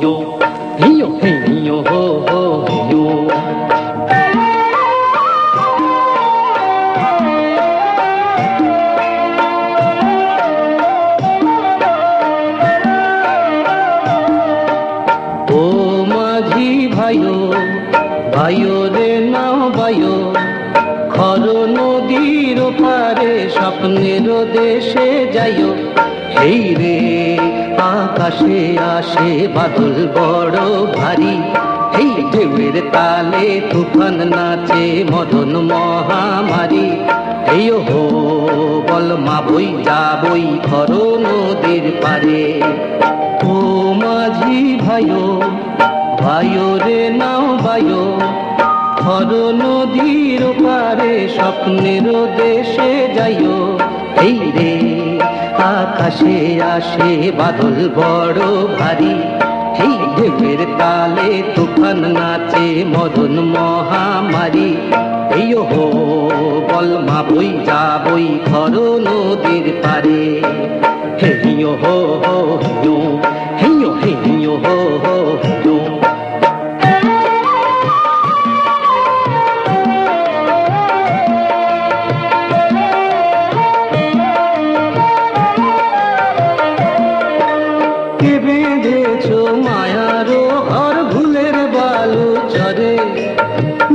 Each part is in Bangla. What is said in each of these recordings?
yo, hey yo, ho ho yo. ও মাঝি ভাইও ভাইও রে নাও ভাইও, খর নদীর পারে স্বপ্নের দেশে যাইও। এই রে আকাশে আসে বাদল বড় ভারী, এই ঢেউয়ের তালে তুফান নাচে মদন মহামারী। এই হো বল মা বই যাবই খর নদীর পারে। ও মাঝি ভাইও ভাইও রে নাও ভাইও, খর নদীর পারে স্বপ্নের দেশে যাইও। এই রে আকাশে আসে বাদল বড় ভারী, এই ঢেউয়ের তালে তুফান নাচে মদন মহামারী। এই হো বল মা বই যাবই খর নদীর পারে। হেইয়ো হো হো হিয়ো, হেইয়ো হেইয়ো হো হো হিয়ো। কে বেঁধেছো মায়ারো ঘর ভুলের বালু চরে,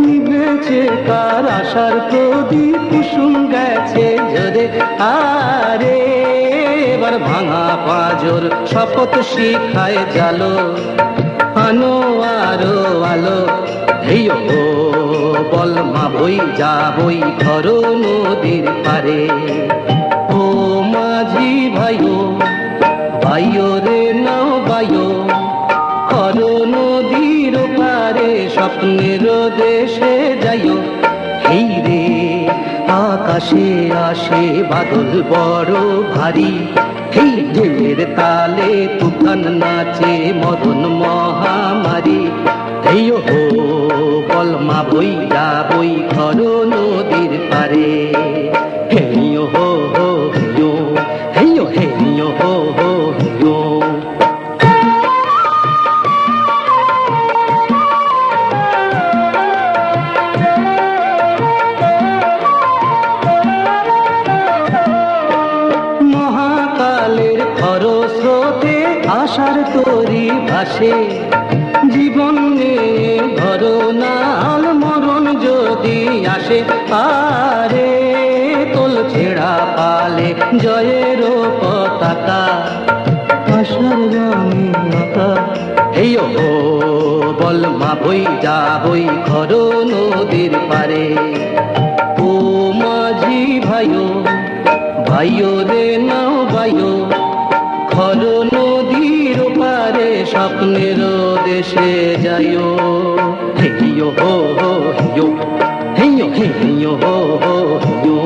নিভেছে কার আশার প্রদীপ কুসুম গেছে ঝরে। আরে এবার ভাঙা পাজর শপথ শিখায় জালো, আনো আরো আলো। হেইয়ো বল মা বই যাবই খর নদীর পারে। ও মাঝি ভাইও ভাইও রে নাও ভাইও, খর নদীর পারে স্বপ্নের দেশে যাইও। এই রে আকাশে আসে বাদল বড় ভারী, এই ঢেউয়ের তালে তুফান নাচে মদন মহামারী। এই হো বল মা বই যাবই খর নদীর পারে। হেইয়ো হো হো হিয়ো, হেইয়ো হেইয়ো হো হো হিয়ো। মহাকালের খরস্রোতে আশার তরি ভাসে, জীবন নিয়ে ঘরনাল মরণ যদি আসে। আরে তোল ছেড়া পালে জয়ের পতাকা, আশার রঙে আঁকা। এই হো বল মা বই যাবই খর নদীর পারে। ও মাঝি ভাইও ভাইও রে নাও ভাইও, খর নদীর পারে স্বপ্নের দেশে যাইও। হেইয়ো হো হো হিয়ো, হেইয়ো হেইয়ো হো হো হিয়ো।